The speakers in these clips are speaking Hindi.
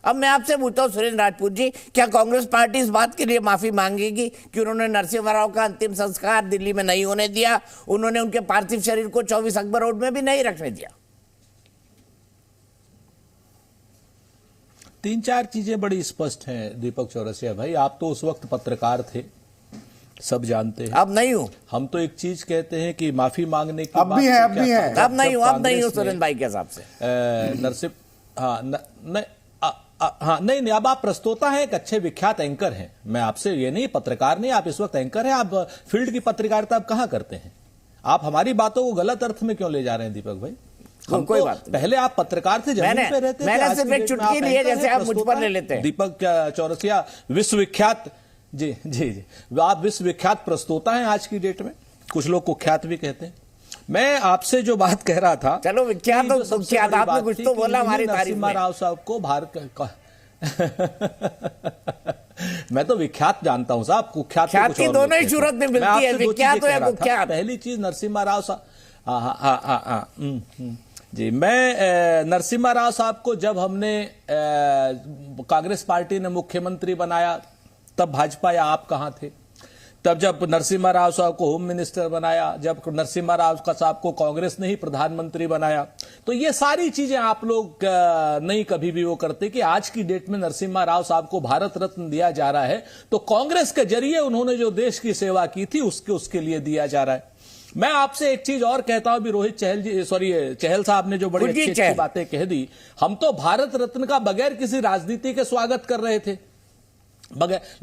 अब मैं आपसे पूछता हूं सुरेंद्र राजपूत जी, क्या कांग्रेस पार्टी इस बात के लिए माफी मांगेगी कि उन्होंने नरसिम्हा राव का अंतिम संस्कार दिल्ली में नहीं होने दिया, उन्होंने उनके पार्थिव शरीर को 24 अकबर रोड में भी नहीं रखने दिया? तीन चार चीजें बड़ी स्पष्ट हैं दीपक चौरसिया भाई। आप तो उस वक्त पत्रकार थे, सब जानते हैं। अब नहीं हूं। हम तो एक चीज कहते हैं कि माफी मांगने की अब भी है, अब नहीं हूं सुरेंद्र भाई के हिसाब से। नहीं, अब आप प्रस्तोता हैं, एक अच्छे विख्यात एंकर हैं। मैं आपसे ये नहीं, पत्रकार नहीं, आप इस वक्त एंकर हैं। आप फील्ड की पत्रकारिता आप कहां करते हैं? आप हमारी बातों को गलत अर्थ में क्यों ले जा रहे हैं दीपक भाई? हम कोई बात पहले आप पत्रकार थे, जमीन पे रहते थे। मैंने सिर्फ एक चुटकी ली है, जैसे आप मुझ पर ले लेते हैं। दीपक चौरसिया विश्वविख्यात, जी जी जी, आप विश्वविख्यात प्रस्तोता हैं आज की डेट में, कुछ लोग कुख्यात भी कहते हैं। मैं आपसे जो बात कह रहा था, चलो विख्यात तो कुख्यात, आपने कुछ तो बोला हमारी तारीफ में। नरसिम्हा राव साहब को भारत का मैं तो विख्यात जानता हूं साहब, कुख्यात की दोनों ही सूरत में मिलती है, विख्यात हो या कुख्यात। पहली चीज नरसिम्हा राव साहब, जी, मैं नरसिम्हा राव साहब को जब हमने कांग्रेस पार्टी ने मुख्यमंत्री बनाया, तब भाजपा या आप कहां थे? तब जब नरसिम्हा राव साहब को होम मिनिस्टर बनाया, जब नरसिम्हा राव साहब को कांग्रेस ने ही प्रधानमंत्री बनाया, तो ये सारी चीजें आप लोग नहीं कभी भी वो करते कि आज की डेट में नरसिम्हा राव साहब को भारत रत्न दिया जा रहा है तो कांग्रेस के जरिए उन्होंने जो देश की सेवा की थी उसके लिए दिया जा रहा है। मैं आपसे एक चीज और कहता हूं, भी रोहित चहल साहब ने जो बड़ी अच्छी बातें कह दी, हम तो भारत रत्न का बगैर किसी राजनीति के स्वागत कर रहे थे,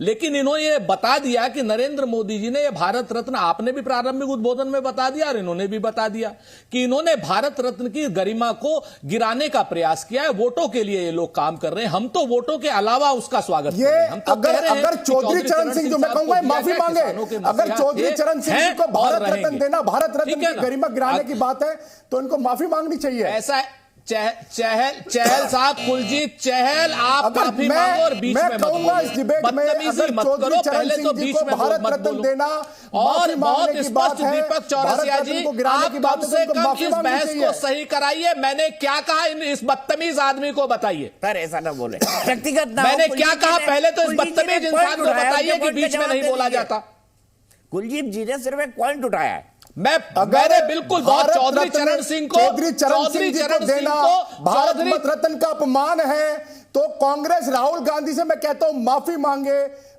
लेकिन इन्होंने ये बता दिया कि नरेंद्र मोदी जी ने ये भारत रत्न, आपने भी प्रारंभिक उद्बोधन में बता दिया और इन्होंने भी बता दिया कि इन्होंने भारत रत्न की गरिमा को गिराने का प्रयास किया है। वोटों के लिए ये लोग काम कर रहे हैं, हम तो वोटों के अलावा उसका स्वागत कर रहे हैं। हम तो अगर चौधरी चरण सिंह, जो मैं कहूंगा माफी मांगे, अगर चौधरी चरण सिंह को भारत रत्न देना, भारत रत्न की गरिमा गिराने की बात है तो इनको माफी मांगनी चाहिए। ऐसा चहल साहब, कुलजीत चहल, आप माफी मांगो और बीच में मत बोलो, बदतमीजी मत करो, पहले तो बीच में मत बोलो। और बहुत स्पष्ट दीपक चौरसिया जी, आप कम से कम इस बहस को सही कराइए। मैंने क्या कहा इस बदतमीज आदमी को बताइए। सर ऐसा ना बोले, व्यक्तिगत मैंने क्या कहा पहले तो इस बदतमीज इंसान को बताइए कि बीच में नहीं बोला जाता। कुलजीत जी ने सिर्फ एक पॉइंट उठाया है, मैंने बिल्कुल बहुत चौधरी चरण सिंह को देना भारत रत्न का अपमान है, तो कांग्रेस राहुल गांधी से मैं कहता हूं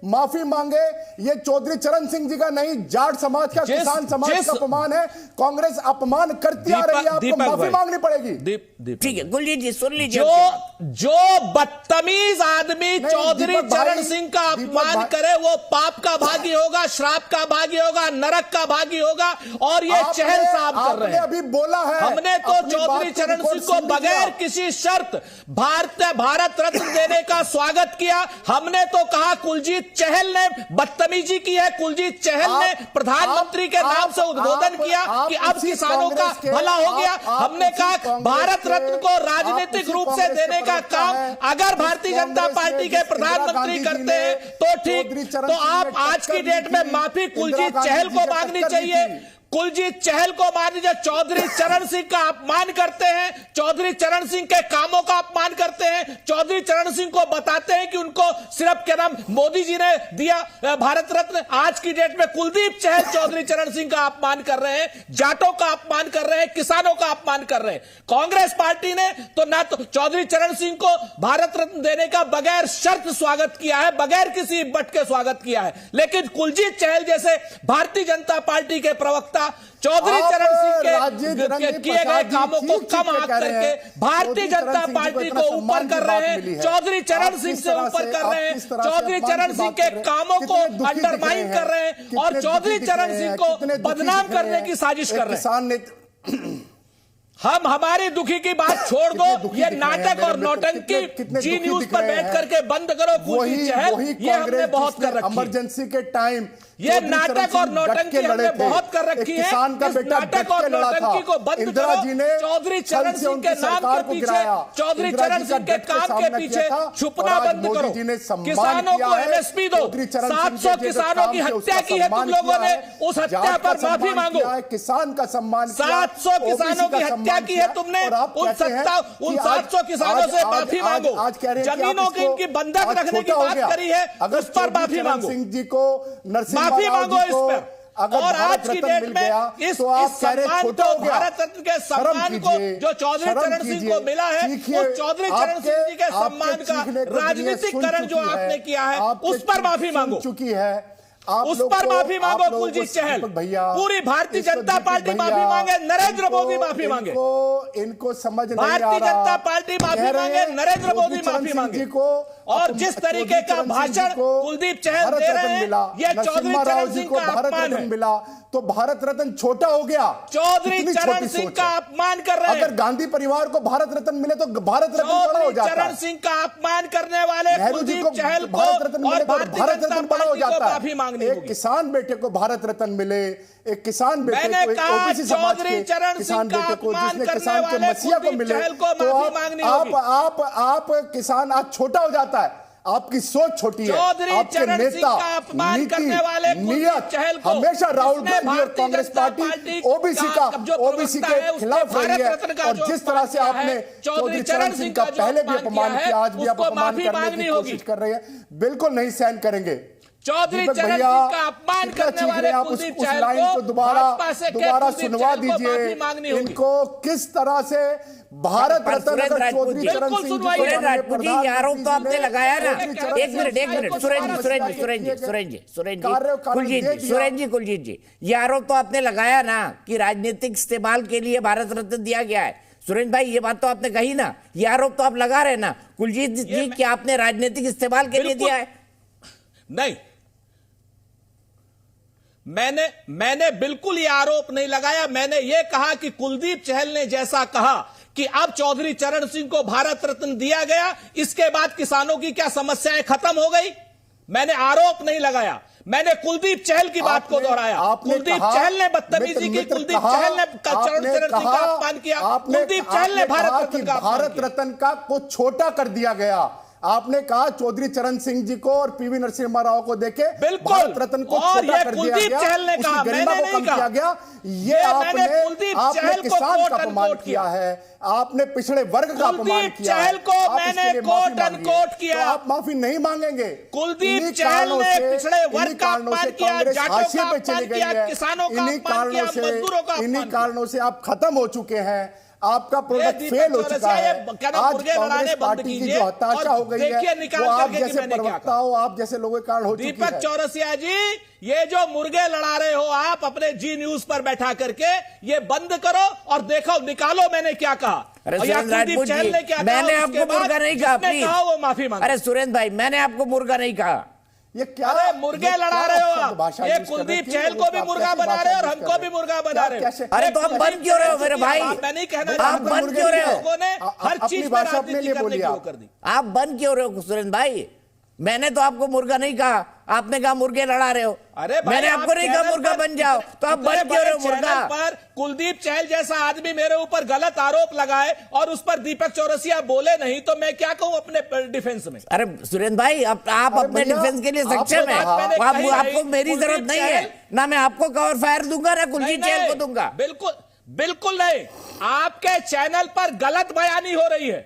माफी मांगे। ये चौधरी चरण सिंह जी का नहीं, जाट समाज का, किसान समाज का अपमान है। कांग्रेस अपमान करती आ रही है, आपको माफी मांगनी पड़ेगी। ठीक है गुलजीत जी सुन लीजिए, जो बदतमीज आदमी चौधरी चरण सिंह का अपमान करे वो पाप का भागी होगा, श्राप का भागी होगा, नरक का भागी होगा, और ये चहल साहब कर रहे हैं। अभी बोला है, हमने तो चौधरी चरण सिंह को बगैर किसी शर्त भारत रत्न देने का स्वागत किया। हमने तो कहा कुलजीत चहल ने बदतमीजी की है, कुलजीत चहल ने प्रधानमंत्री के नाम से उद्बोधन किया कि अब किसानों का भला हो गया। हमने कहा भारत रत्न को राजनीतिक रूप से देने का काम अगर भारतीय जनता पार्टी के प्रधानमंत्री करते हैं तो ठीक, तो आप आज की डेट में माफी कुलजीत चहल को मांगनी चाहिए। कुलजीत चहल को मान लीजिए, चौधरी चरण सिंह का अपमान करते हैं, चौधरी चरण सिंह के कामों का अपमान करते हैं, चौधरी चरण सिंह को बताते हैं कि उनको सिर्फ क्या नाम मोदी जी ने दिया भारत रत्न। आज की डेट में कुलदीप चहल चौधरी चरण सिंह का अपमान कर रहे हैं, जाटों का अपमान कर रहे हैं, किसानों का अपमान कर रहे हैं। कांग्रेस पार्टी ने तो ना तो चौधरी चरण सिंह को भारत रत्न देने का बगैर शर्त स्वागत किया है, बगैर किसी बट के स्वागत किया है, लेकिन कुलजीत चहल जैसे भारतीय जनता पार्टी के प्रवक्ता चौधरी चरण सिंह के किए गए कामों को कम आंक करके भारतीय जनता पार्टी को ऊपर कर रहे हैं, चौधरी चरण सिंह से ऊपर कर रहे हैं, चौधरी चरण सिंह के कामों को अंडरमाइन कर रहे हैं और चौधरी चरण सिंह को बदनाम करने की साजिश कर रहे हैं। हम हमारी दुखी की बात छोड़ दो, ये नाटक और नौटंकी जी न्यूज पर बैठ करके बंद करो। कुलजीत चहल, ये हमने बहुत कर रखी है। इमरजेंसी के टाइम ये नाटक और नौटंकी हमने बहुत कर रखी है। इस नाटक और नौटंकी को बंद करो। चौधरी चरण सिंह के नाम के पीछे, चौधरी चरण सिंह के काम के पीछे छुपना बंद करो। किसानों को एमएसपी दो। 700 किसानों की हत्या की है तुम लोगों ने, उस हत्या पर माफी मांगो। किसान का सम्मान, 700 किसानों की हत्या क्या की है तुमने? उन 700 किसानों से माफी मांगो, जमीनों की इनकी बंधक रखने की बात करी है, उस पर माफी मांगो, सिंह जी को, माफी मांगो इस पर। और आज की डेट में इस सम्मान को, भारत रत्न के सम्मान को जो चौधरी चरण सिंह को मिला है, उस चौधरी चरण सिंह जी के सम्मान का राजनीतिकरण जो आपने किया है, उस पर माफी मांगो, चुकी है, उस पर माफी मांगो। कुलजीत चहल, पूरी भारतीय जनता पार्टी माफी मांगे, नरेंद्र मोदी माफी मांगे, इनको समझ नहीं आ रहा, भारतीय जनता पार्टी माफी मांगे, नरेंद्र मोदी माफी मांगे। और जिस तरीके का भाषण कुलदीप चहल दे रहे हैं, यह चौधरी चरण सिंह का अपमान है। मिला तो भारत रत्न छोटा हो गया, चौधरी चरण सिंह का अपमान कर रहे हैं। अगर गांधी परिवार को भारत रत्न मिले तो भारत रत्न बड़ा हो जाता है। चरण सिंह का अपमान करने वाले कुलदीप चहल को भारत रत्न मिले तो भारत रत्न बड़ा हो जाता है। माफी मांगनी होगी। एक किसान बेटे को भारत रत्न मिले, एक किसान बेटे को, एक ओबीसी समाज के किसान बेटे को, जिसने किसान के मसीहा को मिले, तो आप किसान आज छोटा हो जाता है, आपकी सोच छोटी है, आपके नेता, नीति, नियत हमेशा राहुल गांधी और कांग्रेस पार्टी ओबीसी के खिलाफ रही है। और जिस तरह से आपने चौधरी चरण सिंह का पहले भी अपमान किया, आज भी आप अपमान करने की कोशिश कर रहे हैं, बिल्कुल नहीं सहन करेंगे। चौधरी चरण सिंह का अपमान करने वाले कुलदीप चहल को दोबारा सुनवा दीजिए, इनको किस तरह से भारत रत्न चौधरी चरण सिंह जी आरोप तो आपने लगाया ना। एक मिनट कुलजीत जी, ये आरोप तो आपने लगाया ना कि राजनीतिक इस्तेमाल के लिए भारत रत्न दिया गया है। सुरेंद्र भाई, ये बात तो आपने कही ना, ये आरोप तो आप लगा रहे ना कुलजीत जी कि आपने राजनीतिक इस्तेमाल के लिए दिया है। नहीं, मैंने बिल्कुल ये आरोप नहीं लगाया। मैंने ये कहा कि कुलदीप चहल ने जैसा कहा कि अब चौधरी चरण सिंह को भारत रत्न दिया गया, इसके बाद किसानों की क्या समस्याएं खत्म हो गई, मैंने आरोप नहीं लगाया। मैंने कुलदीप चहल की बात को दोहराया। कुलदीप चहल ने बदतमीजी की, कुलदीप चहल ने चरण सिंह का अपमान किया, कुलदीप चहल ने भारत रत्न का को छोटा कर दिया गया। आपने कहा चौधरी चरण सिंह जी को और पीवी नरसिम्हा राव को देखे भारत रत्न को छोटा कर दिया गया, उसकी गरिमा को कम किया गया। ये आपने किसान का अपमान किया है, आपने पिछड़े वर्ग का अपमान किया है, मैंने कोट अनकोट किया। आप माफी नहीं मांगेंगे। कुलदीप चहल ने पिछड़े वर्ग का अपमान किया, जाटों का अपमान किया, किसानों का अपमान किया, मजदूरों का अपमान किया। इन्हीं कारणों से आप खत्म हो चुके हैं, आपका प्रोडक्ट फेल हो चुका है। आज कांग्रेस पार्टी की जो हताशा हो गई है वो आप जैसे प्रवक्ताओं, आप जैसे लोगों के कारण हो चुकी है। दीपक चौरसिया जी, ये जो मुर्गे लड़ा रहे हो आप अपने जी न्यूज पर बैठा करके, ये बंद करो और देखो, निकालो मैंने क्या कहा। कुलदीप चहल ने क्या कहा? मैंने आपको मुर्गा नहीं कहा, प्लीज वो माफी मांगे। अरे सुरेंद्र भाई, मैंने आपको मुर्गा नहीं कहा। ये क्या मुर्गे लड़ा रहे हो आप? ये कुलदीप चहल को भी मुर्गा बना रहे हो और हमको भी मुर्गा बना रहे हो। अरे तो आप बंद क्यों रहे हो मेरे भाई? मैं नहीं कहना, आप बंद क्यों रहे हो? लोगों ने हर चीज पर राजनीति करने की वो कर दी। आप बंद क्यों रहे हो सुरेंद्र भाई? मैंने तो आपको मुर्गा नहीं कहा, आपने कहा मुर्गे लड़ा रहे हो। अरे मैंने आपको नहीं कहा मुर्गा बन जाओ, तो आप बंद क्यों रहे हो मुर्गा? पर कुलदीप चहल जैसा आदमी मेरे ऊपर गलत आरोप लगाए और उस पर दीपक चौरसिया बोले नहीं, तो मैं क्या कहूं अपने डिफेंस में? अरे सुरेंद्र भाई, आप अपने डिफेंस के लिए सक्षम है, आपको मेरी जरूरत नहीं है ना। मैं आपको कवर फायर दूंगा ना कुलजीत चहल को दूंगा। बिल्कुल नहीं। आपके चैनल पर गलत बयानी हो रही है,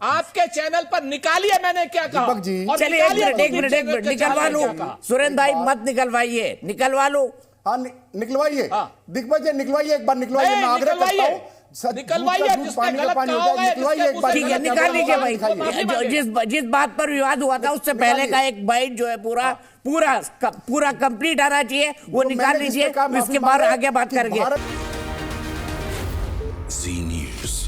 आपके चैनल पर निकालिए मैंने क्या कहा। चलिए एक मिनट निकलवा लूं। सुरेंद्र भाई मत निकलवाइए, निकलवा लो। हाँ निकलवाइए, दिग्विजय निकलवाइए, एक बार निकलवाइए, मैं आग्रह करता हूं। निकलवाइए, ठीक है, निकाल लीजिए भाई। जिस बात पर विवाद हुआ था उससे पहले का एक बाइट जो है पूरा कंप्लीट आना चाहिए, वो निकाल लीजिए, इसके बाद आगे बात करेंगे। जी न्यूज़।